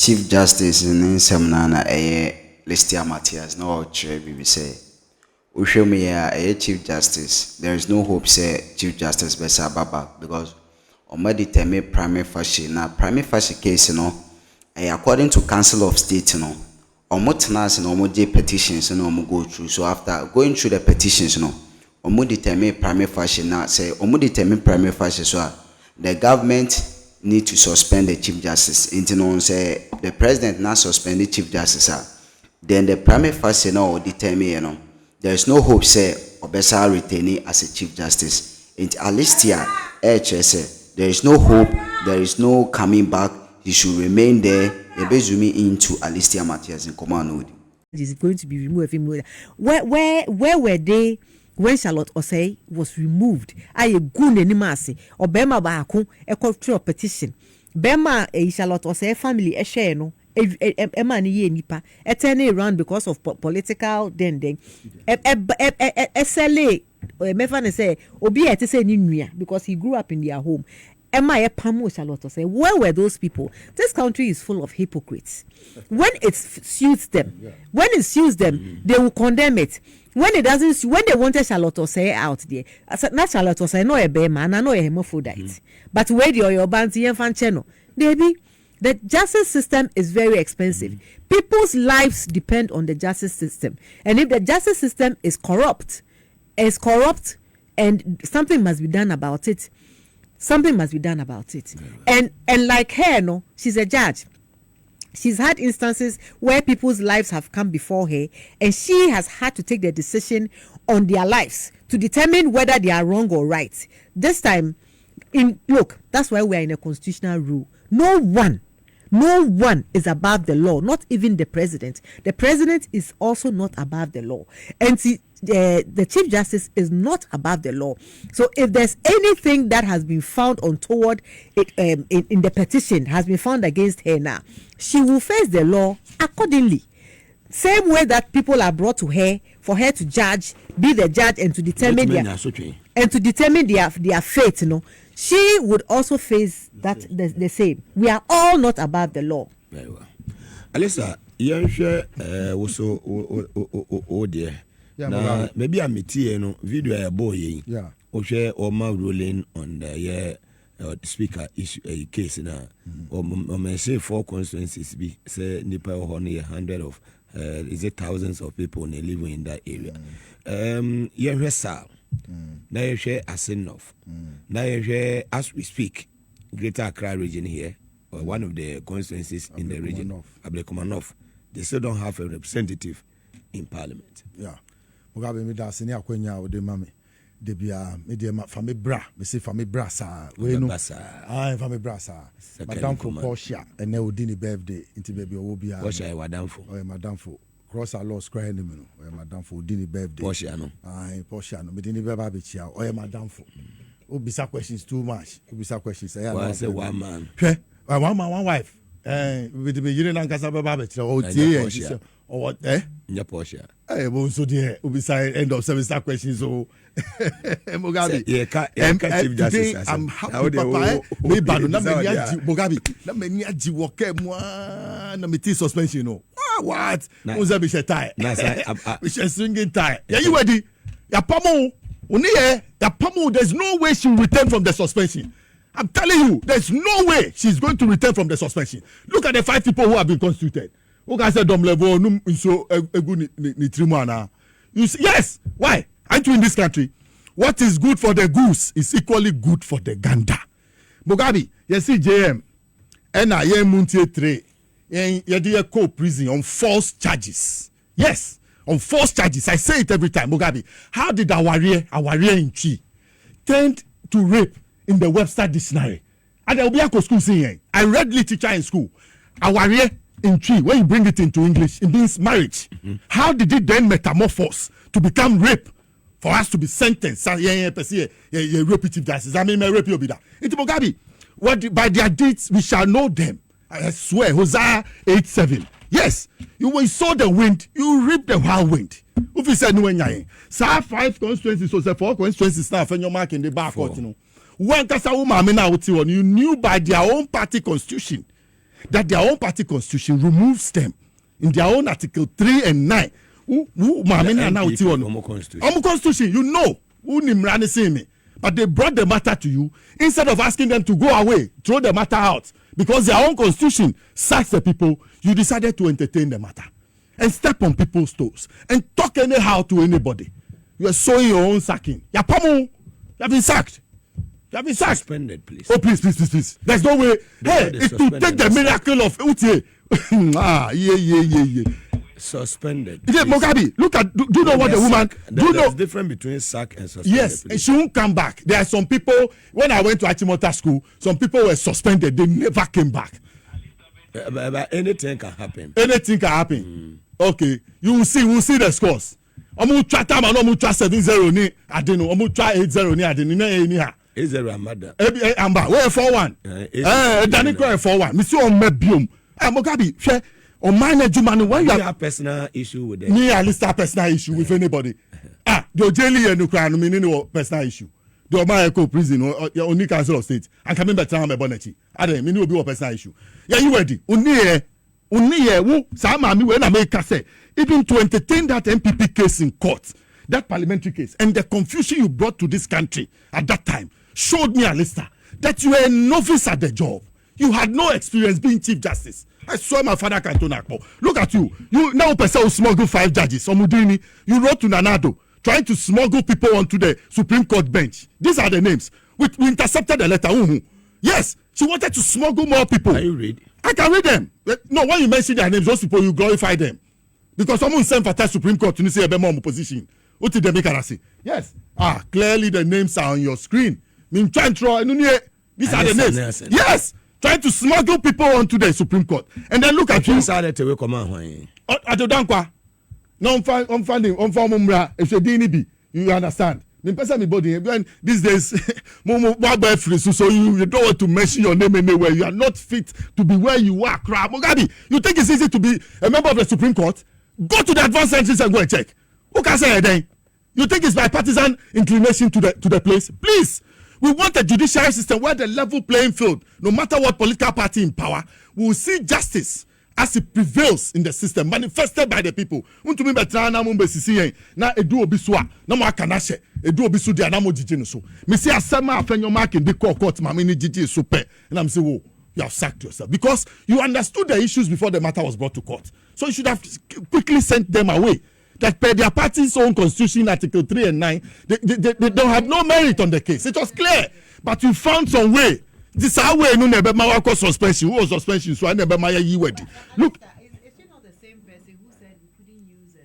Chief Justice in Semnana Listia Matthias no Trebi say we show me a Chief Justice. There is no hope say Chief Justice Besa Baba because already determine primary fashion now primary fashion case according to Council of State tenants and petitions go through. So after going through the petitions determine primary fashion now say determine primary fashion so the government need to suspend the Chief Justice. Say the president now suspend the Chief Justice. Then the primary fashion now determine there is no hope say Obesa retaining as a Chief Justice. At least here, HSA, there is no hope, there is no coming back. He should remain there. Ebezumi into Alistia Matthias in command. Is going to be removed. Where were they when Charlotte Osei was removed? I good animasi or Bema Baku a cultural petition. Bema a Charlotte Osei family a share no. Emma ni nipa turning around because of political dending. SLA mefane say obi ete say ni nua because he grew up in their home. Emma e pamo Charlotte say where were those people? This country is full of hypocrites. When it suits them, they will condemn it. When it doesn't, when they wanted Charlotte say out there, not Charlotte say no a bear man, I know a hemophrodite. But where the your banty and fan channel, baby. The justice system is very expensive. People's lives depend on the justice system. And if the justice system is corrupt, and something must be done about it. And like her, no, she's a judge. She's had instances where people's lives have come before her, and she has had to take the decision on their lives to determine whether they are wrong or right. This time, that's why we are in a constitutional rule. No one is above the law, not even the president. The president is also not above the law. And the Chief Justice is not above the law. So if there's anything that has been found untoward in the petition, has been found against her now, she will face the law accordingly. Same way that people are brought to her for her to judge, be the judge, and to determine their fate, she would also face that the same. We are all not above the law. Very well. Alisa, you share also dear. Now maybe I'm a video a boy. Yeah. Or share or my ruling on the speaker issue case now. Or may say 4 constituencies be say nipa honey 100 of is it thousands of people living in that area. Yeah, sir. Now you share as enough. Now you share as we speak, Greater Accra region here, or one of the constituencies in the region, Ablekuma, they still don't have a representative in parliament. Yeah. Mugabe me da senior kwenya ode mame. De bia me de family bra, me say family bra sa. We no. Family bra sa. Madam for Porsche and na odi ni birthday into baby o bia. Porsche madam for. Oh madam for. Cross our law square ni me no. Madam for odi ni birthday. Porsche no. Porsche no. Me di ni baba be chia. Oh madam for. Obisa questions too much. Obisa questions. I say one man. One man, one wife. With the beginning and Casa Baba, or what? Yeah, Porsche. Won't so dear. Obisa end of semester questions. So, Mugabe. Today I'm happy, Papa. Me badu na me yaji Mugabe. Na me yaji woke moi na me suspension. No. What? Uza be tie. We should swinging tie. Yeah, you ready? Ya pamo. There's no way she'll return from the suspension. I'm telling you, there's no way she's going to return from the suspension. Look at the 5 people who have been constituted. Who can say dom level so yes. Why? Aren't you in this country? What is good for the goose is equally good for the gander. Mugabe, you see JM, and I am Muntie 3, and you co prison on false charges. Yes. On false charges, I say it every time. Mugabe, how did our warrior in Chi tend to rape in the Webster dictionary? And there will be a school saying, I read literature in school. Our warrior in Chi, when you bring it into English, it means marriage. Mm-hmm. How did it then metamorphose to become rape for us to be sentenced? Repetitive justice. I mean, rape you be that. It's Mugabe. By their deeds we shall know them. I swear, Hosea 8:7. Yes, when you saw the wind, you reap the whirlwind. If you said no, sir, 5 constituencies, so 4 constituencies now, when you're marking the back, you know. When you knew by their own party constitution that their own party constitution removes them in their own Article 3 and 9. Constitution, you know, but they brought the matter to you instead of asking them to go away, throw the matter out, because their own constitution sacks the people. You decided to entertain the matter and step on people's toes and talk anyhow to anybody. You are sowing your own sacking. You have been sacked. You have been sacked. Suspended, please. Oh, please. There's no way. Hey, it will take the miracle of Utie. Yeah. Suspended. Mugabe, look at. Do you know what the woman? There's difference between sack and suspended. Yes, and she won't come back. There are some people. When I went to Achimota school, some people were suspended. They never came back. But anything can happen. Anything can happen. Okay, you will see. We'll see the scores. Omu try time and omu try 7-0 ni adenu. Omu try 8-0 ni adenu. Ni ha. 8-0 Amada. Amba. Where 4-1? Daniko 4-1. Monsieur Omebium. Mugabe, share. On minor Jumani, when you have personal issue with them. Me, I list a personal issue with anybody. The jelly and Ukraine, meaning personal issue. The Omar prison or only council of state. And coming back to my bonnet. I don't mean, will be a personal issue. Yeah, you ready? Unnie, who, Samami, when I make a say, even to entertain that MPP case in court, that parliamentary case, and the confusion you brought to this country at that time showed me, Alistair, that you were a novice at the job. You had no experience being Chief Justice. I saw my father Cantona. Look at you. You now person who smuggle 5 judges. Omudini, you wrote to Nanado trying to smuggle people onto the Supreme Court bench. These are the names. We intercepted the letter. Yes, she wanted to smuggle more people. Can you read? I can read them. No, when you mention their names, those people, you glorify them. Because someone sent for the Supreme Court to say a more position. What did they make her say? Yes. Clearly the names are on your screen. These are the names. Yes. Trying to smuggle people onto the Supreme Court. And then look at you. You understand? When these days, so you don't want to mention your name anywhere. You are not fit to be where you are. Mugabe, you think it's easy to be a member of the Supreme Court? Go to the advanced sciences and go and check. Who can say anything? You think it's by partisan inclination to the place? Please. We want a judiciary system where the level playing field, no matter what political party in power, we will see justice as it prevails in the system, manifested by the people. Untumi betrana mo mbesisi na edu obisua na mo akanashe edu obisu dia na mo jiji no so. Me say asema afenyo mark in the court ma me ni jiji so pe. And I'm say, "Whoa, you have sacked yourself because you understood the issues before the matter was brought to court. So you should have quickly sent them away." That per their party's own constitution, Article 3 and 9, they don't have no merit on the case. It was clear. But you found some way. This is how we never my suspension. Who was suspension? So I never my Look. Is she not the same person who said we couldn't use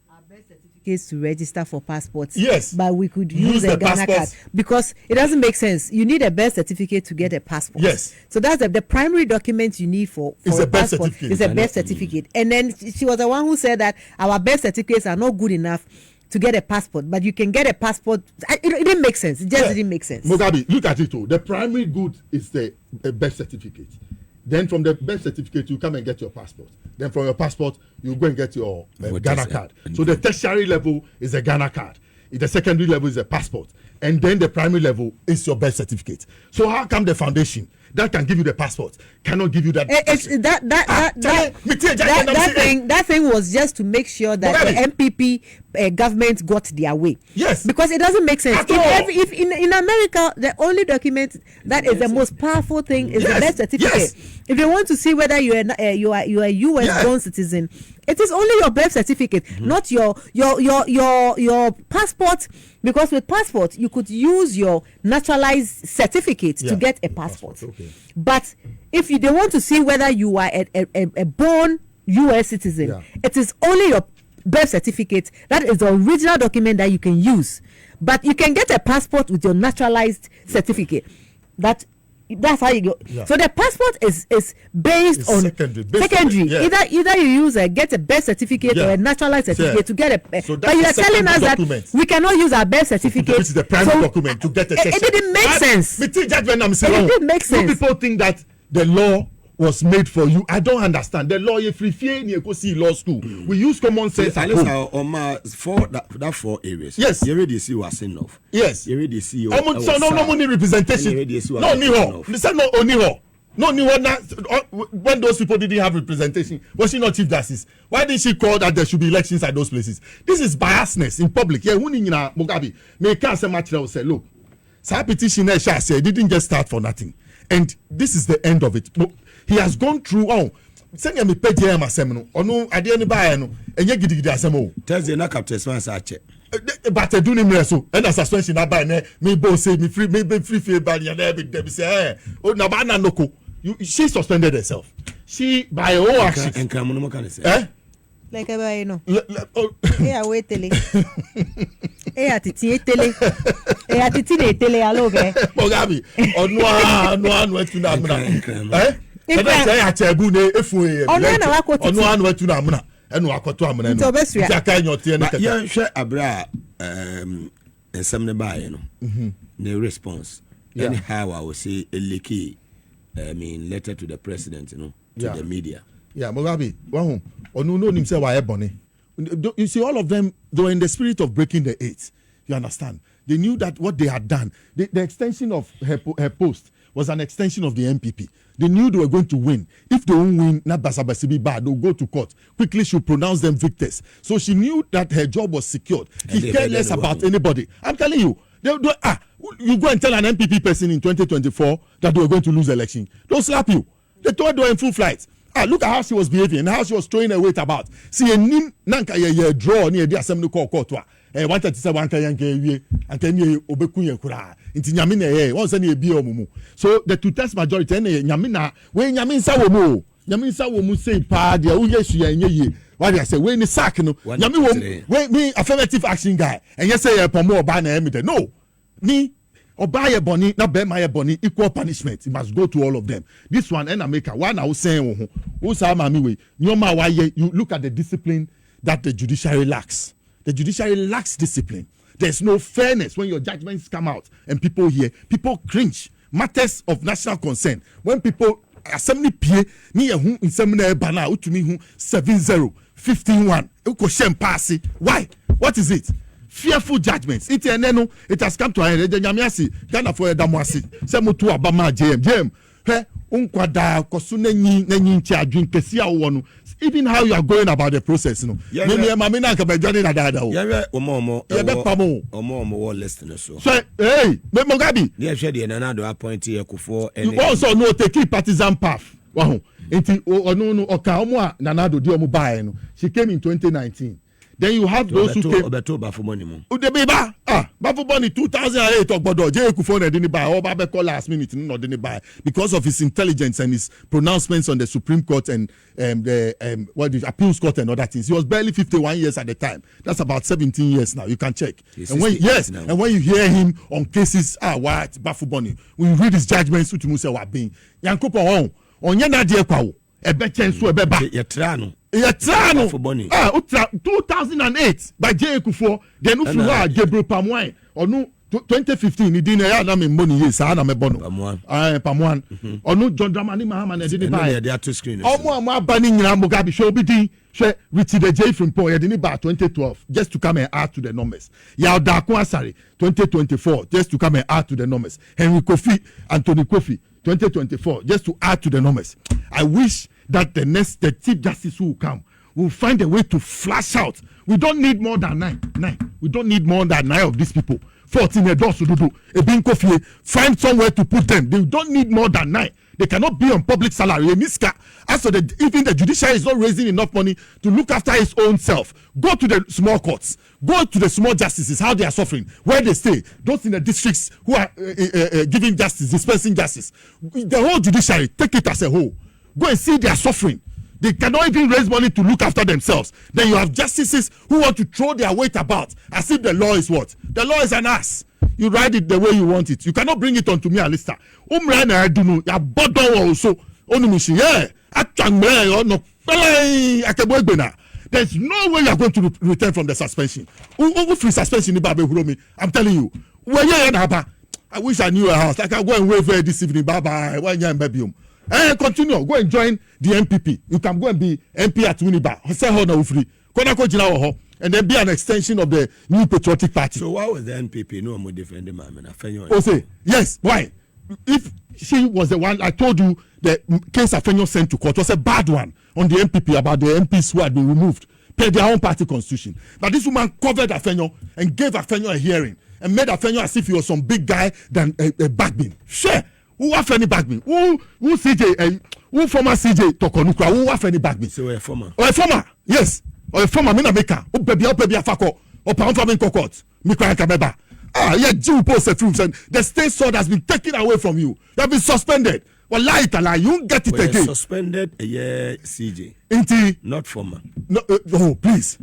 our birth certificates to register for passports? Yes. But we could use a Ghana card because it doesn't make sense. You need a birth certificate to get a passport. Yes. So that's the primary document you need for a birth certificate. It's a birth certificate. And then she was the one who said that our birth certificates are not good enough to get a passport, but you can get a passport. It didn't make sense. It just didn't make sense. Mugabe, look at it too. The primary good is the birth certificate. Then from the birth certificate, you come and get your passport. Then from your passport, you go and get your Ghana card. So the tertiary level is a Ghana card. The secondary level is a passport. And then the primary level is your birth certificate. So how come the foundation that can give you the passport cannot give you that? That thing was just to make sure that the MPP government got their way. Yes, because it doesn't make sense. If in America, the only document that is the most powerful thing is the birth certificate. Yes. If you want to see whether you are a US born citizen, it is only your birth certificate, not your passport. Because with passport, you could use your naturalized certificate to get a passport. Okay. But if they want to see whether you are a born US citizen, it is only your birth certificate. That is the original document that you can use. But you can get a passport with your naturalized certificate. That's how you go. Yeah. So the passport is based on secondary. Yeah. Either you use get a birth certificate or a naturalized certificate to get a. So but you are telling us document. That we cannot use our birth certificate. This is the primary document to get a. It didn't make sense. It didn't make sense. People think that the law was made for you. I don't understand. The law, if we fear in law school, we use common sense. That 4 areas. Yes. You already see what's enough. Yes. You already see. So no money representation. No niho. Listen, no oniho. No, when those people didn't have representation, was she not Chief Justice? Why did she call that there should be elections at those places? This is biasness in public. Yeah, Mugabe, may can't say much now. Say, look, Petition didn't just start for nothing. And this is the end of it. He has gone through, send me pay JM assembly. Or no, I didn't buy no, and you get the assembly. Tells you not capture sponsor. But I do need so, and a suspension I buy me both say me free, maybe free by the other say, oh, Nabana Noko. She suspended herself. She by her own action. And come on, what can I say? Like I know. Yeah, wait tele. Yeah, titi tele. Yeah, titi tele aloge. Mugabe, no wetu na amuna. And I say I tell you, if we no wetu na amuna. Enu akoto amuna no. Ti aka nyo tie ne keke. Ya hwe abra ensem ne bae no. The response. Anyhow I will say Likee letter to the president, to the media. Yeah, Mugabe, no him say why bonny. You see, all of them, they were in the spirit of breaking the eight. You understand? They knew that what they had done, the extension of her post was an extension of the MPP. They knew they were going to win. If they won't win, not Basabasi be bad, they'll go to court. Quickly, she'll pronounce them victors. So she knew that her job was secured. He cared less about anybody. I'm telling you, you go and tell an MPP person in 2024 that they were going to lose the election. They'll slap you. They told her in full flight. Look at how she was behaving and how she was throwing her weight about. See, a nim nanka ye draw near the assembly court. Wanted to say one can and then you obekuye kura. Into Yamina, once any be omumu. So the two-thirds majority, Yamina, when Yamin Sawomo, Yamin Sawomo say, Pa, the Uyesu and ye. Why I say, when the sack, no, Yami, when me affirmative action guy, and you say, Pomo, Bana, Emite. No, me. Or buy a bonny, not buy my bonny, equal punishment. It must go to all of them. This one, and I make one I was saying, who's our mammy way? You know why you look at the discipline that the judiciary lacks. The judiciary lacks discipline. There's no fairness when your judgments come out and people hear, people cringe. Matters of national concern. When people assembly PA, near whom in seminar banner, to me who 7-0, 15-1, Ukoshem passy. Why? What is it? Fearful judgments. It has come to an end. Ghana for Damwasi. Semutu Abama JM. Unkwada kosune nyi charging Kesi awonu. Even how you are going about the process, no. Maybe mama na ka be journey na dada o. Yeah, omo. Yeah, be pamo. Omo listeners so. So, hey, me Mugabe. Yeah, share the Nanado appoint here Kufo. You also know take partisan path. Wow. Enti no oka omo a Nanado di omo bae no. She came in 2019. Then you have those who came. Bafu money mo. Udebeba Bafu money 2008 ogbodo je Ekufo na didn't buy or Babe call last minute no didn't buy because of his intelligence and his pronouncements on the Supreme Court and the appeals court and other things. He was barely 51 years at the time. That's about 17 years now. You can check. And when you hear him on cases what Bafu money, when you read his judgments utumu say wa being Yankopo onye na die kwa wo ebe chenso ebe ba yetrano 2008 by J. Ekufo, then Ufuwa Gabriel Pamwan, or no 2015, he didn't have me money, yes, I am a bono. Pamwan, or no John Dramani Mahaman, and didn't buy. There are two screens. Oh, my banning Mugabe show be Richie the J from Poy, didn't buy 2012, just to come and add to the numbers. Yao Dakwasari, 2024, just to come and add to the numbers. Henry Kofi, Anthony Kofi, 2024, just to add to the numbers. I wish that the Chief Justice who will come will find a way to flash out. We don't need more than nine. We don't need more than 9 of these people. 14 adults to do. Find somewhere to put them. They don't need more than 9. They cannot be on public salary. Even the judiciary is not raising enough money to look after its own self. Go to the small courts. Go to the small justices, how they are suffering, where they stay. Those in the districts who are giving justice, dispensing justice. The whole judiciary, take it as a whole. Go and see their suffering. They cannot even raise money to look after themselves. Then you have justices who want to throw their weight about as if the law is what? The law is an ass. You write it the way you want it. You cannot bring it onto me, Alista. I don't know. You bother also. There's no way you are going to return from the suspension. Free suspension, I'm telling you. I wish I knew a house. I can go and wait for this evening. Bye. Continue. Go and join the MPP. You can go and be MP at Winneba. And then be an extension of the New Patriotic Party. So why was the NPP no more defending my man? Yes. Why? If she was the one, I told you the case Afenyo sent to court was a bad one on the MPP about the MPs who had been removed per their own party constitution. But this woman covered Afenyo and gave Afenyo a hearing and made Afenyo as if he was some big guy than a backbeat. Sure, who have any backbeat? Who CJ? Who former CJ Torkono? Who have any backbeat? So a former. Or a former, yes. Or a former Minameka. Who baby afako or pound farming cocotte. Mikra Kabeba. Yeah, Jew post a film saying the state sword has been taken away from you. You have been suspended. Well, lie it, lie. You won't get it again. Suspended a year, CJ. Inti. Not former. No, oh, please.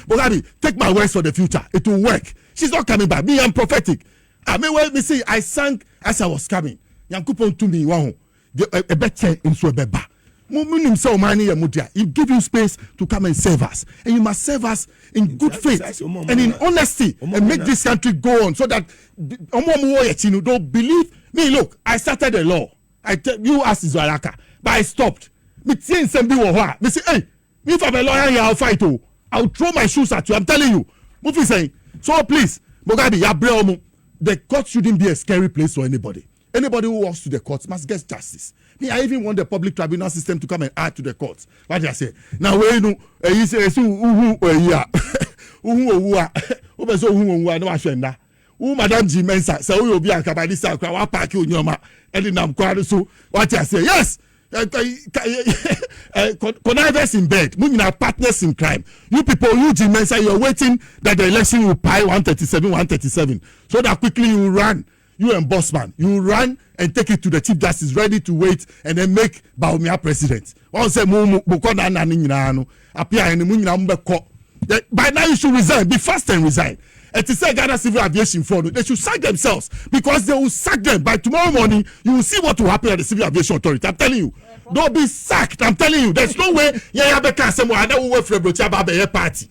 Bogadi, take my words for the future. It will work. She's not coming back. Me, I'm prophetic. I mean, well, me see, I sang as I was coming. Yankupon to me, one a better in Swebeba. You give you space to come and serve us, and you must serve us in good faith and in honesty, and make this country go on so that don't believe me. Look, I started a law. I tell you as Izwaraka, but I stopped. Me say, hey, if I'm a lawyer here, I'll fight you. I'll throw my shoes at you. I'm telling you. Mufi saying, so please, Mogabi, the court shouldn't be a scary place for anybody. Anybody who walks to the courts must get justice. Me, I even want the public tribunal system to come and add to the courts. What I say? Now, when you say, Madam G Mensa, so we will be a Kabadisa, our park in Yoma, and in Namquado. What I say? Yes, connivers in bed, moving our partners in crime. You people, you G Mensa, you're waiting that the election will pie 137, so that quickly you run. You and Bossman, you run and take it to the Chief Justice, ready to wait and then make Baumia president. One say, by now you should resign, be fast and resign. And to say Ghana Civil Aviation Forum, they should sack themselves because they will sack them. By tomorrow morning, you will see what will happen at the Civil Aviation Authority. I'm telling you. Don't be sacked. I'm telling you. There's no way. Yeah, someone that will work for a Brocha party.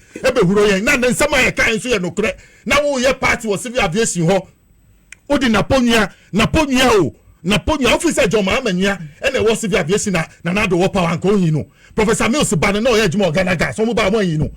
Now, someone can't say no correct. Now, your party was Civil Aviation. Odi Naponia officer John Mamania and there was civil aviation na do power and go Professor Mills ban no ejimo Ghana gas so ba one do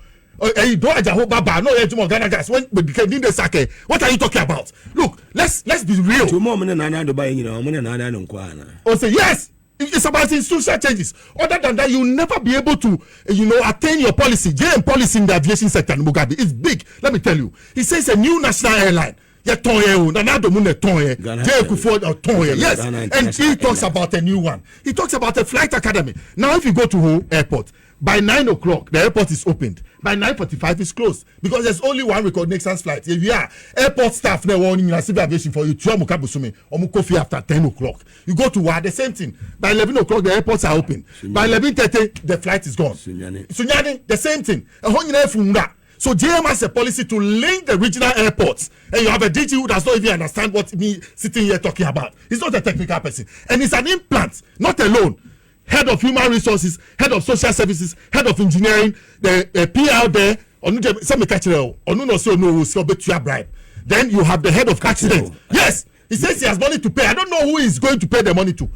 aja ho baba no ejimo Ghana gas when we became the sake. What are you talking about? Look, let's be real. Tomorrow na do buy no nkwa. Oh say yes. It's about institutional changes. Other than that, you'll never be able to, attain your policy. JM policy in the aviation sector in Mugabe is big. Let me tell you. He says a new national airline. Yes, and he talks about a new one. He talks about a flight academy. Now, if you go to Ho Airport, by 9 o'clock, the airport is opened. By 9:45, it's closed because there's only one reconnaissance flight. If you are airport staff, now warning civil aviation for you, coffee after 10 o'clock. You go to WA, the same thing. By 11 o'clock, the airports are open. By 11:30, the flight is gone. Sunyani, the same thing. So JM has a policy to link the regional airports, and you have a DG who does not even understand what me sitting here talking about. He's not a technical person, and it's an implant, not alone. Head of human resources, head of social services, head of engineering, the PR there. Bribe. Then you have the head of accident. Yes, he says he has money to pay. I don't know who is going to pay the money to.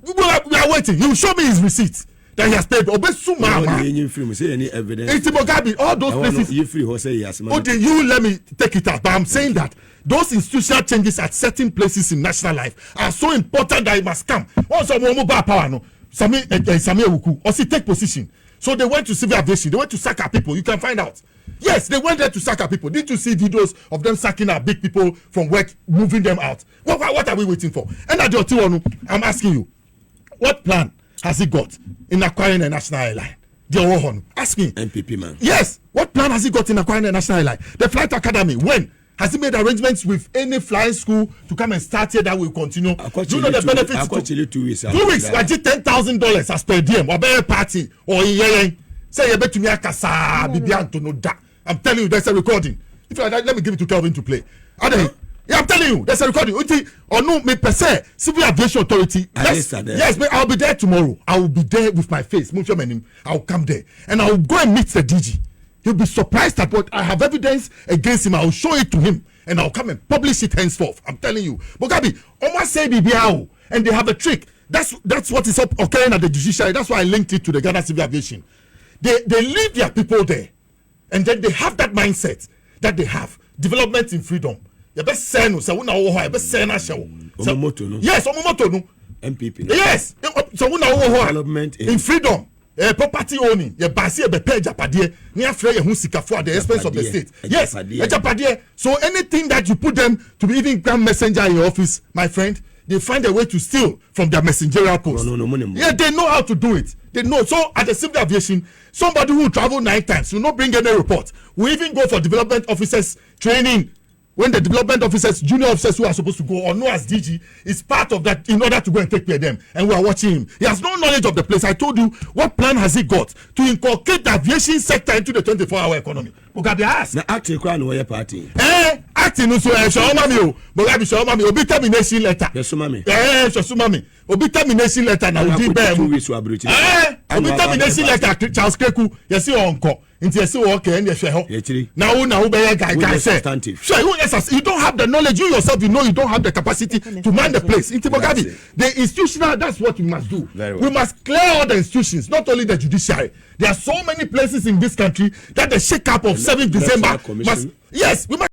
We are waiting. He will show me his receipts that he has paid. All those places. Okay, you let me take it out. But I'm saying that those institutional changes at certain places in national life are so important that it must come. Also, Sami Ewuku, also take position. So they went to civil aviation. They went to sack our people. You can find out. Yes, they went there to sack our people. Did you see videos of them sacking our big people from work, moving them out? What are we waiting for? And I'm asking you, what plan has he got in acquiring a national airline? Ask me. MPP man. Yes. What plan has he got in acquiring a national airline? The flight academy. When? Has he made arrangements with any flying school to come and start here that will continue? Do you know the benefits? 2 weeks. 2 weeks. I did $10,000 as per diem or a party or say you bet to me I'm telling you, there's a recording. If you like that, let me give it to Kelvin to play. Yeah, I'm telling you, there's a recording. Or no, me per se, Civil Aviation Authority. Yes, but I'll be there tomorrow. I will be there with my face. I'll come there and I'll go and meet the DG. He'll be surprised at what I have evidence against him. I'll show it to him and I'll come and publish it henceforth. I'm telling you. Mugabe, almost say BBAO, and they have a trick. That's what is occurring at the judiciary. That's why I linked it to the Ghana Civil Aviation. They leave their people there, and then they have that mindset that they have development in freedom. You best send us. Yes, MPP. Yes. So we now development in freedom. Property owning, your basi be pay japadie, near free who sikafu at the expense of the state. Yes, japadie. So anything that you put them to be even become messenger in your office, my friend, they find a way to steal from their messengerial post. No. Yeah, they know how to do it. They know. So at the civil aviation, somebody who travel 9 times will not bring any report. We even go for development officers training. When the development officers, junior officers who are supposed to go or know as DG is part of that in order to go and take care of them. And we are watching him. He has no knowledge of the place. I told you, what plan has he got to inculcate the aviation sector into the 24-hour economy? Mugabe asked. Now, acting crown where party. Acting no so Shawmami. Mugabe Shawmami. Obi termination letter. Yes, mami. Shawmami. Obi termination letter na Udi Bem. Obi termination letter Charles Keku. Yes, you uncle. Into yes, okay, and yes, now be guy say. Sure, you don't have the knowledge. You yourself, you know, you don't have the capacity to man the place. Into Mugabe, the institutional. That's what we must do. We must clear all the institutions, not only the judiciary. There are so many places in this country that the shake-up of 7th December must. Yes, we must.